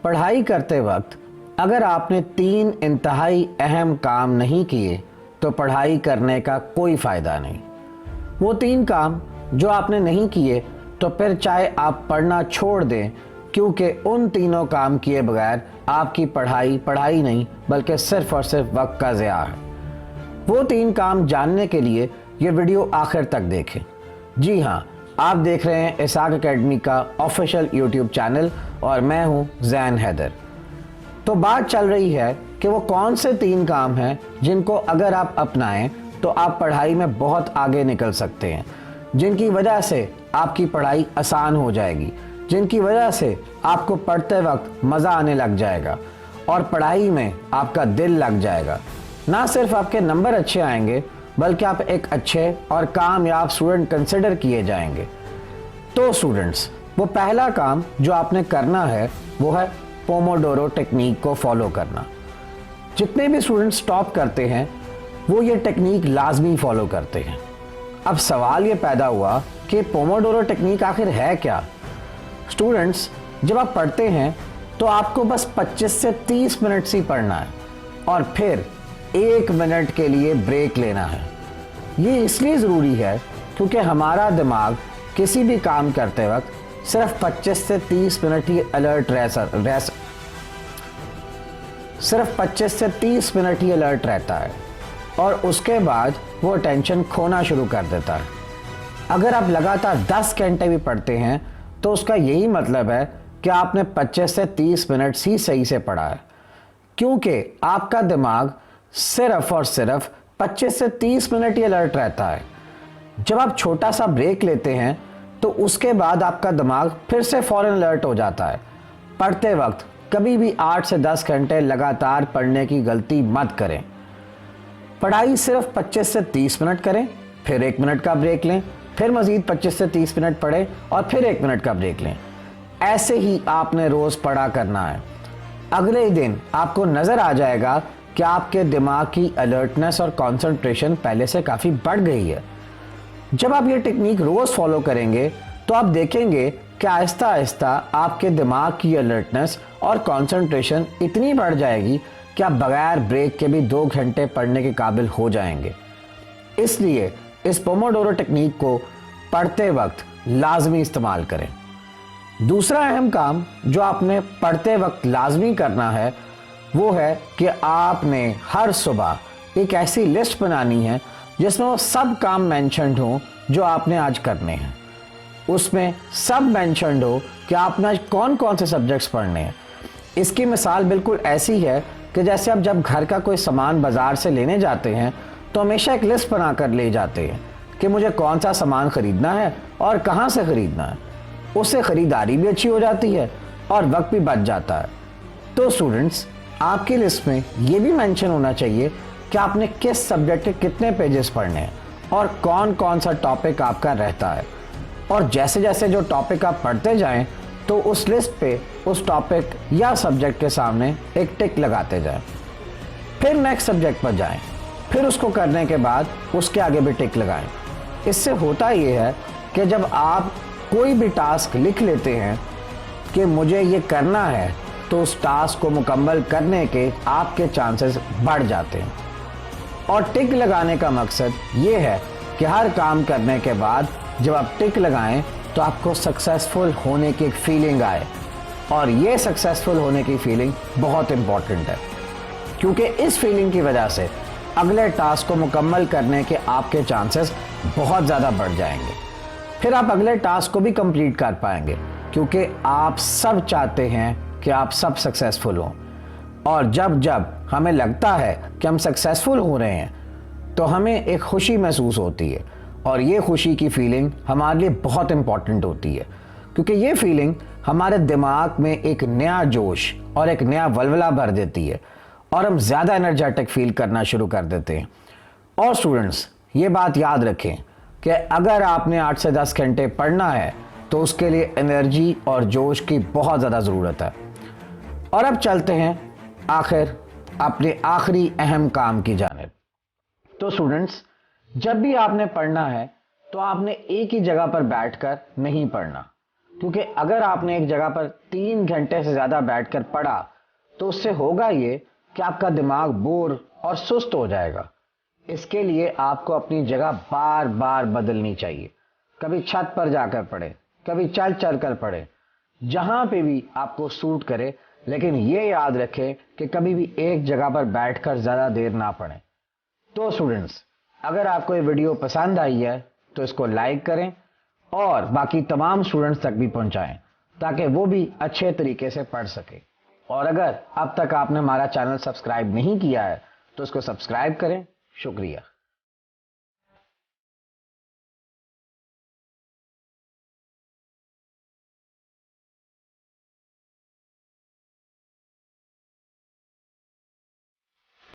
पढ़ाई करते वक्त अगर आपने 3 इंतहाई अहम काम नहीं किए तो पढ़ाई करने का कोई फ़ायदा नहीं। वो 3 काम जो आपने नहीं किए तो फिर चाहे आप पढ़ना छोड़ दें, क्योंकि उन तीनों काम किए बगैर आपकी पढ़ाई नहीं बल्कि सिर्फ और सिर्फ वक्त का ज़िया है। वो 3 काम जानने के लिए ये वीडियो आखिर तक देखें। जी हाँ, आप देख रहे हैं इसाक एकेडमी का ऑफिशियल यूट्यूब चैनल और मैं हूँ ज़ैन हैदर। तो बात चल रही है कि वो कौन से 3 काम हैं जिनको अगर आप अपनाएं तो आप पढ़ाई में बहुत आगे निकल सकते हैं, जिनकी वजह से आपकी पढ़ाई आसान हो जाएगी, जिनकी वजह से आपको पढ़ते वक्त मज़ा आने लग जाएगा और पढ़ाई में आपका दिल लग जाएगा। ना सिर्फ आपके नंबर अच्छे आएंगे बल्कि आप एक अच्छे और कामयाब स्टूडेंट कंसिडर किए जाएंगे। तो स्टूडेंट्स, वो पहला काम जो आपने करना है वो है पोमोडोरो टेक्निक को फॉलो करना। जितने भी स्टूडेंट्स स्टॉप करते हैं वो ये टेक्निक लाजमी फॉलो करते हैं। अब सवाल ये पैदा हुआ कि पोमोडोरो टेक्निक आखिर है क्या। स्टूडेंट्स, जब आप पढ़ते हैं तो आपको बस 25 से 30 मिनट से पढ़ना है और फिर 1 मिनट के लिए ब्रेक लेना है। ये इसलिए ज़रूरी है क्योंकि हमारा दिमाग किसी भी काम करते वक्त सिर्फ 25 से 30 मिनट ही अलर्ट रहता है और उसके बाद वो अटेंशन खोना शुरू कर देता है। अगर आप लगातार 10 घंटे भी पढ़ते हैं तो उसका यही मतलब है कि आपने 25 से 30 मिनट ही सही से पढ़ा है, क्योंकि आपका दिमाग सिर्फ और सिर्फ 25 से 30 मिनट ही अलर्ट रहता है। जब आप छोटा सा ब्रेक लेते हैं तो उसके बाद आपका दिमाग फिर से फ़ौरन अलर्ट हो जाता है। पढ़ते वक्त कभी भी 8 से 10 घंटे लगातार पढ़ने की गलती मत करें। पढ़ाई सिर्फ 25 से 30 मिनट करें, फिर 1 मिनट का ब्रेक लें, फिर मज़ीद 25 से 30 मिनट पढ़ें और फिर 1 मिनट का ब्रेक लें। ऐसे ही आपने रोज़ पढ़ा करना है। अगले ही दिन आपको नज़र आ जाएगा कि आपके दिमाग की अलर्टनेस और कंसंट्रेशन पहले से काफ़ी बढ़ गई है। जब आप ये टेक्निक रोज़ फॉलो करेंगे तो आप देखेंगे कि आहिस्ता आहिस्ता आपके दिमाग की अलर्टनेस और कंसंट्रेशन इतनी बढ़ जाएगी कि आप बगैर ब्रेक के भी 2 घंटे पढ़ने के काबिल हो जाएंगे। इसलिए इस पोमोडोरो टेक्निक को पढ़ते वक्त लाजमी इस्तेमाल करें। दूसरा अहम काम जो आपने पढ़ते वक्त लाजमी करना है वो है कि आपने हर सुबह एक ऐसी लिस्ट बनानी है जिसमें वो सब काम मेंशन्ड हो जो आपने आज करने हैं। उसमें सब मेंशन्ड हो कि आपने आज कौन कौन से सब्जेक्ट्स पढ़ने हैं। इसकी मिसाल बिल्कुल ऐसी है कि जैसे आप जब घर का कोई सामान बाज़ार से लेने जाते हैं तो हमेशा एक लिस्ट बना कर ले जाते हैं कि मुझे कौन सा सामान ख़रीदना है और कहाँ से ख़रीदना है। उससे ख़रीदारी भी अच्छी हो जाती है और वक्त भी बच जाता है। तो स्टूडेंट्स, आपकी लिस्ट में ये भी मेंशन होना चाहिए कि आपने किस सब्जेक्ट के कितने पेजेस पढ़ने हैं और कौन कौन सा टॉपिक आपका रहता है। और जैसे जैसे जो टॉपिक आप पढ़ते जाएं तो उस लिस्ट पे उस टॉपिक या सब्जेक्ट के सामने एक टिक लगाते जाएं। फिर नेक्स्ट सब्जेक्ट पर जाएं, फिर उसको करने के बाद उसके आगे भी टिक लगाएं। इससे होता ये है कि जब आप कोई भी टास्क लिख लेते हैं कि मुझे ये करना है तो उस टास्क को मुकम्मल करने के आपके चांसेस बढ़ जाते हैं। और टिक लगाने का मकसद ये है कि हर काम करने के बाद जब आप टिक लगाएं तो आपको सक्सेसफुल होने की एक फीलिंग आए, और ये सक्सेसफुल होने की फीलिंग बहुत इम्पॉर्टेंट है, क्योंकि इस फीलिंग की वजह से अगले टास्क को मुकम्मल करने के आपके चांसेस बहुत ज़्यादा बढ़ जाएंगे। फिर आप अगले टास्क को भी कंप्लीट कर पाएंगे, क्योंकि आप सब चाहते हैं कि आप सब सक्सेसफुल हों। और जब जब हमें लगता है कि हम सक्सेसफुल हो रहे हैं तो हमें एक खुशी महसूस होती है, और ये खुशी की फीलिंग हमारे लिए बहुत इम्पॉर्टेंट होती है, क्योंकि ये फीलिंग हमारे दिमाग में एक नया जोश और एक नया वल्वला भर देती है और हम ज़्यादा एनर्जेटिक फील करना शुरू कर देते हैं। और स्टूडेंट्स, ये बात याद रखें कि अगर आपने 8 से 10 घंटे पढ़ना है तो उसके लिए एनर्जी और जोश की बहुत ज़्यादा ज़रूरत है। और अब चलते हैं आखिर अपने आखिरी अहम काम की जानिब। तो स्टूडेंट्स, जब भी आपने पढ़ना है तो आपने एक ही जगह पर बैठकर नहीं पढ़ना। क्योंकि अगर आपने एक जगह पर 3 घंटे से ज्यादा बैठकर पढ़ा तो उससे होगा ये कि आपका दिमाग बोर और सुस्त हो जाएगा। इसके लिए आपको अपनी जगह बार बार बदलनी चाहिए। कभी छत पर जाकर पढ़े, कभी चल चल कर पढ़े, जहां पे भी आपको सूट करे, लेकिन ये याद रखें कि कभी भी एक जगह पर बैठकर ज्यादा देर ना पढ़ें। तो स्टूडेंट्स, अगर आपको ये वीडियो पसंद आई है तो इसको लाइक करें और बाकी तमाम स्टूडेंट्स तक भी पहुंचाएं ताकि वो भी अच्छे तरीके से पढ़ सके। और अगर अब तक आपने हमारा चैनल सब्सक्राइब नहीं किया है तो इसको सब्सक्राइब करें। शुक्रिया।